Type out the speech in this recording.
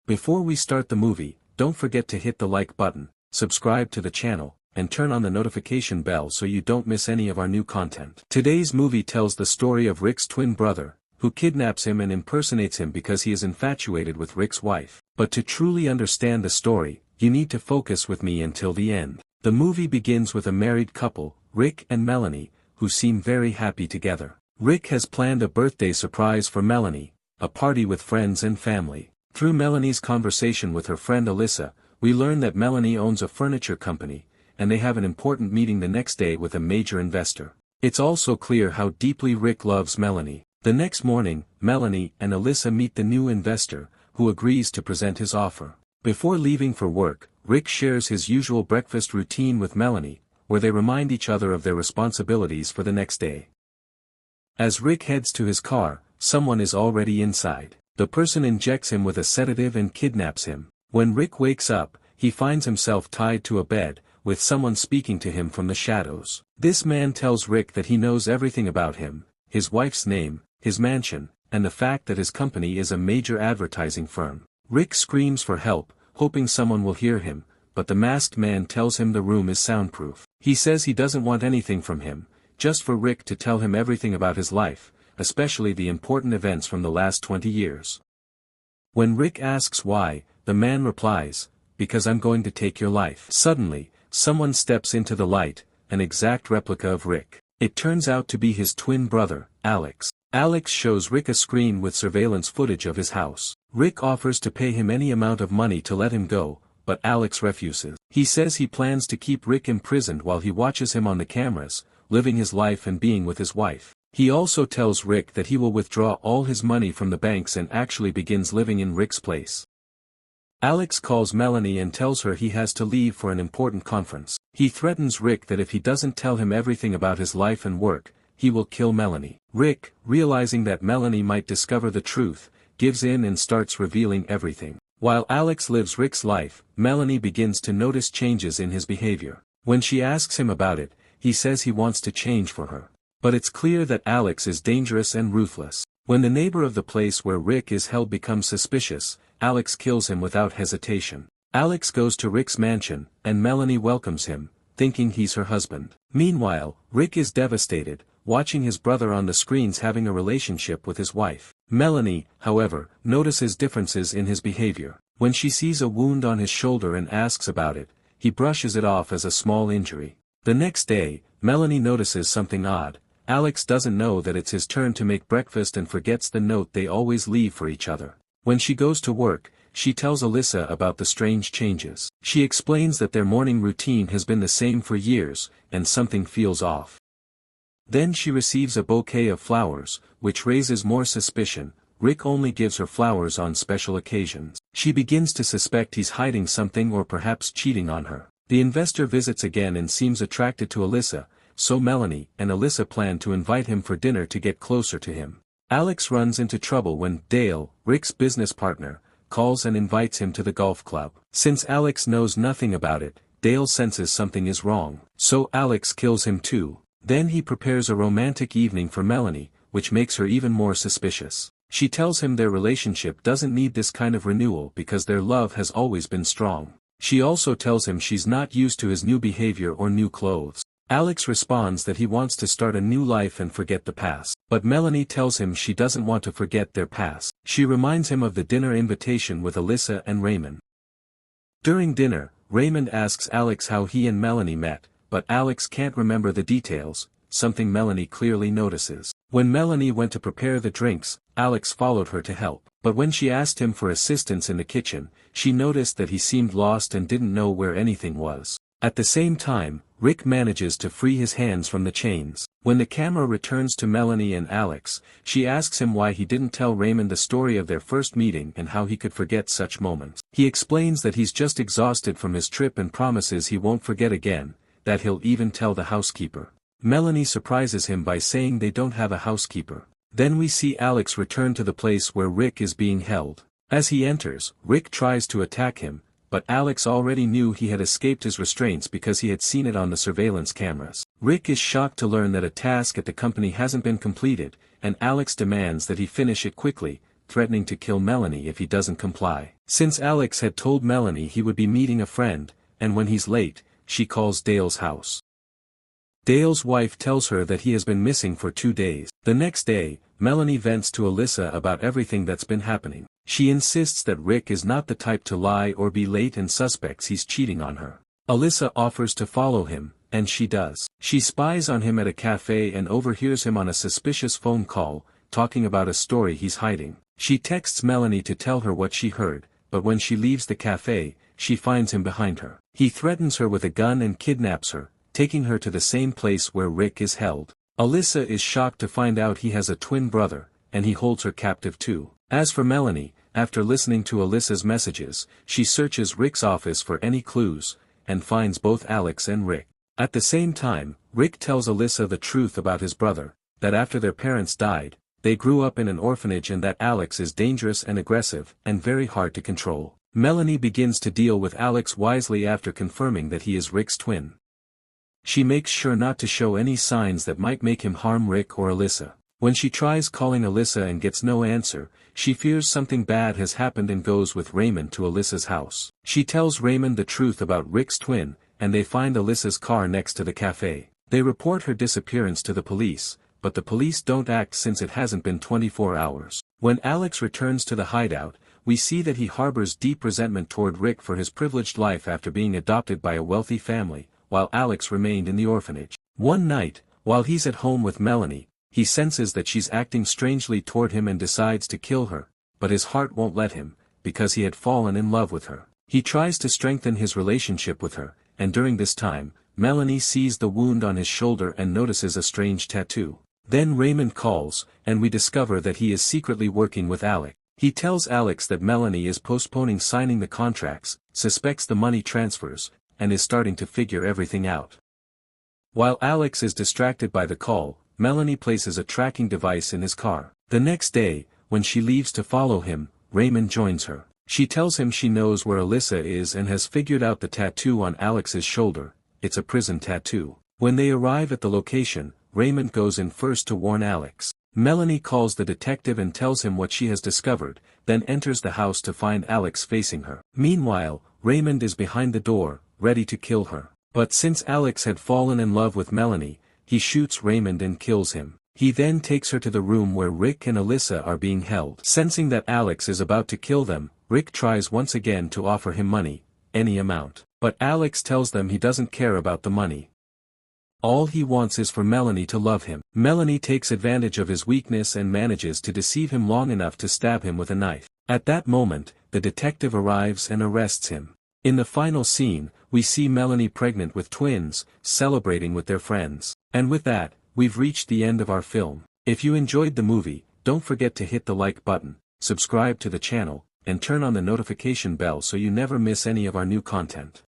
Before we start the movie, don't forget to hit the like button, subscribe to the channel, and turn on the notification bell so you don't miss any of our new content. Today's movie tells the story of Rick's twin brother, who kidnaps him and impersonates him because he is infatuated with Rick's wife. But to truly understand the story, you need to focus with me until the end. The movie begins with a married couple, Rick and Melanie, who seem very happy together. Rick has planned a birthday surprise for Melanie, a party with friends and family. Through Melanie's conversation with her friend Alyssa, we learn that Melanie owns a furniture company, and they have an important meeting the next day with a major investor. It's also clear how deeply Rick loves Melanie. The next morning, Melanie and Alyssa meet the new investor, who agrees to present his offer. Before leaving for work, Rick shares his usual breakfast routine with Melanie, where they remind each other of their responsibilities for the next day. As Rick heads to his car, someone is already inside. The person injects him with a sedative and kidnaps him. When Rick wakes up, he finds himself tied to a bed, with someone speaking to him from the shadows. This man tells Rick that he knows everything about him, his wife's name, his mansion, and the fact that his company is a major advertising firm. Rick screams for help, hoping someone will hear him, but the masked man tells him the room is soundproof. He says he doesn't want anything from him, just for Rick to tell him everything about his life, especially the important events from the last 20 years. When Rick asks why, the man replies, "Because I'm going to take your life." Suddenly, someone steps into the light, an exact replica of Rick. It turns out to be his twin brother, Alex. Alex shows Rick a screen with surveillance footage of his house. Rick offers to pay him any amount of money to let him go, but Alex refuses. He says he plans to keep Rick imprisoned while he watches him on the cameras, living his life and being with his wife. He also tells Rick that he will withdraw all his money from the banks and actually begins living in Rick's place. Alex calls Melanie and tells her he has to leave for an important conference. He threatens Rick that if he doesn't tell him everything about his life and work, he will kill Melanie. Rick, realizing that Melanie might discover the truth, gives in and starts revealing everything. While Alex lives Rick's life, Melanie begins to notice changes in his behavior. When she asks him about it, he says he wants to change for her. But it's clear that Alex is dangerous and ruthless. When the neighbor of the place where Rick is held becomes suspicious, Alex kills him without hesitation. Alex goes to Rick's mansion, and Melanie welcomes him, thinking he's her husband. Meanwhile, Rick is devastated, watching his brother on the screens having a relationship with his wife. Melanie, however, notices differences in his behavior. When she sees a wound on his shoulder and asks about it, he brushes it off as a small injury. The next day, Melanie notices something odd. Alex doesn't know that it's his turn to make breakfast and forgets the note they always leave for each other. When she goes to work, she tells Alyssa about the strange changes. She explains that their morning routine has been the same for years, and something feels off. Then she receives a bouquet of flowers, which raises more suspicion. Rick only gives her flowers on special occasions. She begins to suspect he's hiding something or perhaps cheating on her. The investor visits again and seems attracted to Alyssa, so Melanie and Alyssa plan to invite him for dinner to get closer to him. Alex runs into trouble when Dale, Rick's business partner, calls and invites him to the golf club. Since Alex knows nothing about it, Dale senses something is wrong, so Alex kills him too. Then he prepares a romantic evening for Melanie, which makes her even more suspicious. She tells him their relationship doesn't need this kind of renewal because their love has always been strong. She also tells him she's not used to his new behavior or new clothes. Alex responds that he wants to start a new life and forget the past. But Melanie tells him she doesn't want to forget their past. She reminds him of the dinner invitation with Alyssa and Raymond. During dinner, Raymond asks Alex how he and Melanie met, but Alex can't remember the details, something Melanie clearly notices. When Melanie went to prepare the drinks, Alex followed her to help. But when she asked him for assistance in the kitchen, she noticed that he seemed lost and didn't know where anything was. At the same time, Rick manages to free his hands from the chains. When the camera returns to Melanie and Alex, she asks him why he didn't tell Raymond the story of their first meeting and how he could forget such moments. He explains that he's just exhausted from his trip and promises he won't forget again, that he'll even tell the housekeeper. Melanie surprises him by saying they don't have a housekeeper. Then we see Alex return to the place where Rick is being held. As he enters, Rick tries to attack him, but Alex already knew he had escaped his restraints because he had seen it on the surveillance cameras. Rick is shocked to learn that a task at the company hasn't been completed, and Alex demands that he finish it quickly, threatening to kill Melanie if he doesn't comply. Since Alex had told Melanie he would be meeting a friend, and when he's late, she calls Dale's house. Dale's wife tells her that he has been missing for 2 days. The next day, Melanie vents to Alyssa about everything that's been happening. She insists that Rick is not the type to lie or be late and suspects he's cheating on her. Alyssa offers to follow him, and she does. She spies on him at a cafe and overhears him on a suspicious phone call, talking about a story he's hiding. She texts Melanie to tell her what she heard, but when she leaves the cafe, she finds him behind her. He threatens her with a gun and kidnaps her, taking her to the same place where Rick is held. Alyssa is shocked to find out he has a twin brother, and he holds her captive too. As for Melanie, after listening to Alyssa's messages, she searches Rick's office for any clues, and finds both Alex and Rick. At the same time, Rick tells Alyssa the truth about his brother, that after their parents died, they grew up in an orphanage and that Alex is dangerous and aggressive, and very hard to control. Melanie begins to deal with Alex wisely after confirming that he is Rick's twin. She makes sure not to show any signs that might make him harm Rick or Alyssa. When she tries calling Alyssa and gets no answer, she fears something bad has happened and goes with Raymond to Alyssa's house. She tells Raymond the truth about Rick's twin, and they find Alyssa's car next to the cafe. They report her disappearance to the police, but the police don't act since it hasn't been 24 hours. When Alex returns to the hideout, we see that he harbors deep resentment toward Rick for his privileged life after being adopted by a wealthy family, while Alex remained in the orphanage. One night, while he's at home with Melanie, he senses that she's acting strangely toward him and decides to kill her, but his heart won't let him, because he had fallen in love with her. He tries to strengthen his relationship with her, and during this time, Melanie sees the wound on his shoulder and notices a strange tattoo. Then Raymond calls, and we discover that he is secretly working with Alex. He tells Alex that Melanie is postponing signing the contracts, suspects the money transfers, and is starting to figure everything out. While Alex is distracted by the call, Melanie places a tracking device in his car. The next day, when she leaves to follow him, Raymond joins her. She tells him she knows where Alyssa is and has figured out the tattoo on Alex's shoulder. It's a prison tattoo. When they arrive at the location, Raymond goes in first to warn Alex. Melanie calls the detective and tells him what she has discovered, then enters the house to find Alex facing her. Meanwhile, Raymond is behind the door, ready to kill her. But since Alex had fallen in love with Melanie, he shoots Raymond and kills him. He then takes her to the room where Rick and Alyssa are being held. Sensing that Alex is about to kill them, Rick tries once again to offer him money, any amount. But Alex tells them he doesn't care about the money. All he wants is for Melanie to love him. Melanie takes advantage of his weakness and manages to deceive him long enough to stab him with a knife. At that moment, the detective arrives and arrests him. In the final scene, we see Melanie pregnant with twins, celebrating with their friends. And with that, we've reached the end of our film. If you enjoyed the movie, don't forget to hit the like button, subscribe to the channel, and turn on the notification bell so you never miss any of our new content.